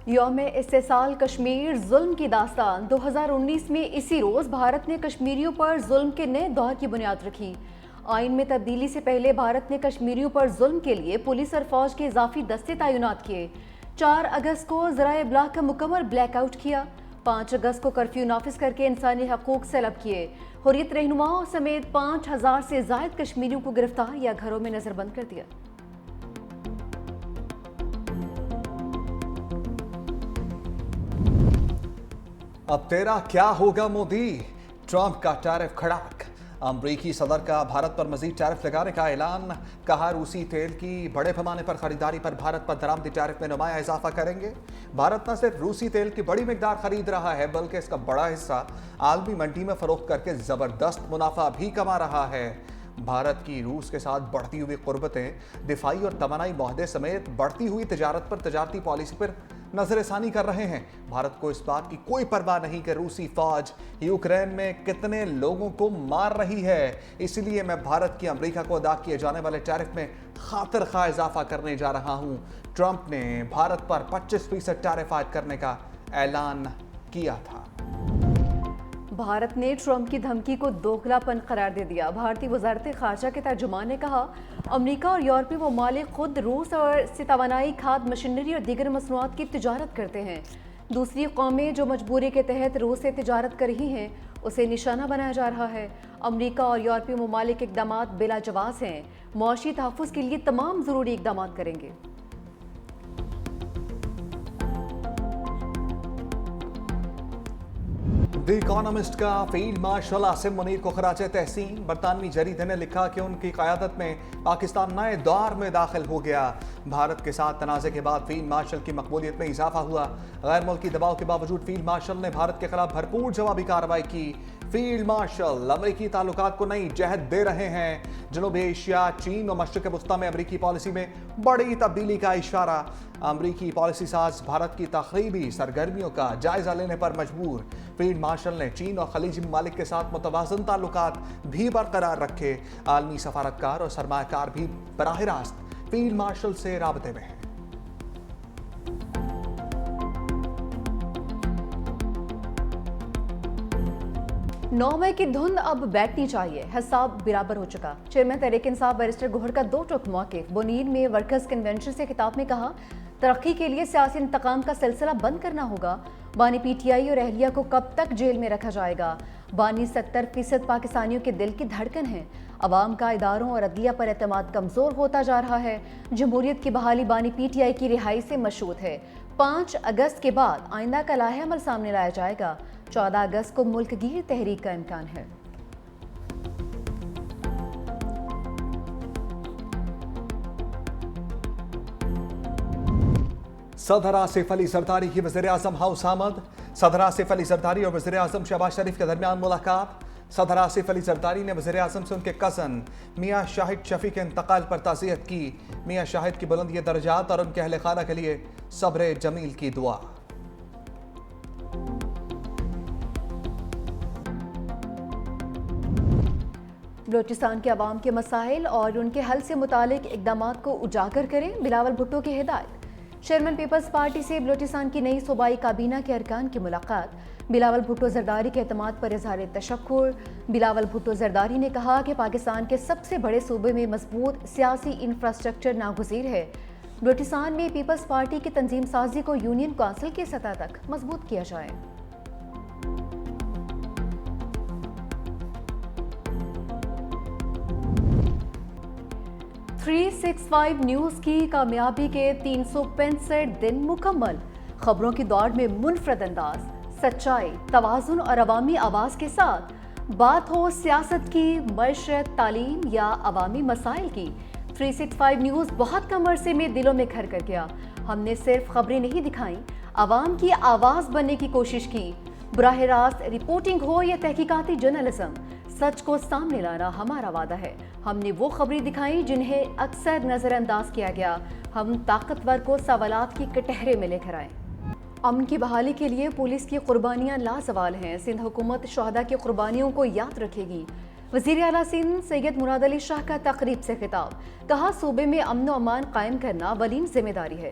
یوم استحصال کشمیر ظلم کی داستان 2019 میں اسی روز بھارت نے کشمیریوں پر ظلم کے نئے دور کی بنیاد رکھی۔ آئین میں تبدیلی سے پہلے بھارت نے کشمیریوں پر ظلم کے لیے پولیس اور فوج کے اضافی دستے تعینات کیے۔ 4 اگست کو ذرائع ابلاغ کا مکمل بلیک آؤٹ کیا۔ 5 اگست کو کرفیو نافذ کر کے انسانی حقوق سلب کیے۔ حریت رہنماؤں سمیت 5000 سے زائد کشمیریوں کو گرفتار یا گھروں میں نظر بند کر دیا۔ اب تیرا کیا ہوگا مودی؟ ٹرمپ کا ٹیرف کھڑاک۔ امریکی صدر کا بھارت پر مزید ٹیرف لگانے کا اعلان۔ کہا روسی تیل کی بڑے پیمانے پر خریداری پر بھارت پر درآمدی ٹیرف میں نمایاں اضافہ کریں گے۔ بھارت نہ صرف روسی تیل کی بڑی مقدار خرید رہا ہے بلکہ اس کا بڑا حصہ عالمی منڈی میں فروخت کر کے زبردست منافع بھی کما رہا ہے۔ بھارت کی روس کے ساتھ بڑھتی ہوئی قربتیں، دفاعی اور توانائی معاہدے سمیت بڑھتی ہوئی تجارت پر تجارتی پالیسی پر نظر ثانی کر رہے ہیں۔ بھارت کو اس بات کی کوئی پرواہ نہیں کہ روسی فوج یوکرین میں کتنے لوگوں کو مار رہی ہے، اس لیے میں بھارت کی امریکہ کو ادا کیے جانے والے ٹیرف میں خاطر خواہ اضافہ کرنے جا رہا ہوں۔ ٹرمپ نے بھارت پر 25% ٹیرف عائد کرنے کا اعلان کیا تھا۔ بھارت نے ٹرمپ کی دھمکی کو دوگلا پن قرار دے دیا۔ بھارتی وزارت خارجہ کے ترجمان نے کہا، امریکہ اور یورپی ممالک خود روس اور سے توانائی، کھاد، مشینری اور دیگر مصنوعات کی تجارت کرتے ہیں۔ دوسری قومیں جو مجبوری کے تحت روس سے تجارت کر رہی ہیں اسے نشانہ بنایا جا رہا ہے۔ امریکہ اور یورپی ممالک اقدامات بلا جواز ہیں، معاشی تحفظ کے لیے تمام ضروری اقدامات کریں گے۔ دی اکانومسٹ کا فیلڈ مارشل عاصم منیر کو خراج تحسین۔ برطانوی جریدے نے لکھا کہ ان کی قیادت میں پاکستان نئے دور میں داخل ہو گیا۔ بھارت کے ساتھ تنازع کے بعد فیلڈ مارشل کی مقبولیت میں اضافہ ہوا۔ غیر ملکی دباؤ کے باوجود فیلڈ مارشل نے بھارت کے خلاف بھرپور جوابی کارروائی کی۔ فیلڈ مارشل امریکی تعلقات کو نئی جہت دے رہے ہیں۔ جنوبی ایشیا، چین اور مشرق وسطیٰ میں امریکی پالیسی میں بڑی تبدیلی کا اشارہ۔ امریکی پالیسی ساز بھارت کی تخریبی سرگرمیوں کا جائزہ لینے پر مجبور۔ فیلڈ مارشل نے چین اور خلیجی ممالک کے ساتھ متوازن تعلقات بھی برقرار رکھے۔ عالمی سفارتکار اور سرمایہ کار بھی براہ راست فیلڈ مارشل سے رابطے میں ہیں۔ 9 مئی کی دھند اب بیٹھنی چاہیے، حساب برابر ہو چکا۔ چیئرمین تحریک انصاف بیرسٹر گوہر کا 2 ٹوک موقف۔ بونیر میں ورکرز کنونشن سے خطاب میں کہا، ترقی کے لیے سیاسی انتقام کا سلسلہ بند کرنا ہوگا۔ بانی پی ٹی آئی اور اہلیہ کو کب تک جیل میں رکھا جائے گا؟ بانی 70% پاکستانیوں کے دل کی دھڑکن ہے۔ عوام کا اداروں اور عدلیہ پر اعتماد کمزور ہوتا جا رہا ہے۔ جمہوریت کی بحالی بانی پی ٹی آئی کی رہائی سے مشروط ہے۔ 5 اگست کے بعد آئندہ کا لائحہ عمل سامنے لایا جائے گا۔ 14 اگست کو ملک گیر تحریک کا امکان ہے۔ صدر آصف علی زرداری کی وزیر اعظم ہاؤس آمد۔ صدر آصف علی زرداری اور وزیر اعظم شہباز شریف کے درمیان ملاقات۔ صدر آصف علی زرداری نے وزیر اعظم سے ان کے کزن میاں شاہد شفیع کے انتقال پر تعزیت کی۔ میاں شاہد کی بلند درجات اور ان کے اہل خانہ کے لیے صبر جمیل کی دعا۔ بلوچستان کے عوام کے مسائل اور ان کے حل سے متعلق اقدامات کو اجاگر کریں، بلاول بھٹو کی ہدایت۔ چیئرمین پیپلز پارٹی سے بلوچستان کی نئی صوبائی کابینہ کے ارکان کی ملاقات۔ بلاول بھٹو زرداری کے اعتماد پر اظہار تشکر۔ بلاول بھٹو زرداری نے کہا کہ پاکستان کے سب سے بڑے صوبے میں مضبوط سیاسی انفراسٹرکچر ناگزیر ہے۔ بلوچستان میں پیپلز پارٹی کی تنظیم سازی کو یونین کونسل کی سطح تک مضبوط کیا جائے۔ 365 نیوز کی کامیابی کے 365 دن مکمل۔ خبروں کی دوڑ میں منفرد انداز، سچائی، توازن اور عوامی آواز کے ساتھ، بات ہو سیاست کی، معیشت، تعلیم یا عوامی مسائل کی، 365 نیوز بہت کم عرصے میں دلوں میں گھر کر گیا۔ ہم نے صرف خبریں نہیں دکھائیں، عوام کی آواز بننے کی کوشش کی۔ براہ راست رپورٹنگ ہو یا تحقیقاتی جرنلزم، سچ کو سامنے لانا ہمارا وعدہ ہے۔ ہم نے وہ خبریں دکھائیں جنہیں اکثر نظر انداز کیا گیا۔ ہم طاقتور کو سوالات کی کٹہرے میں لے کر آئے۔ امن کی بحالی کے لیے پولیس کی قربانیاں لازوال ہیں۔ سندھ حکومت شہداء کی قربانیوں کو یاد رکھے گی۔ وزیر اعلیٰ سندھ سید مراد علی شاہ کا تقریب سے خطاب، کہا صوبے میں امن و امان قائم کرنا اولین ذمہ داری ہے۔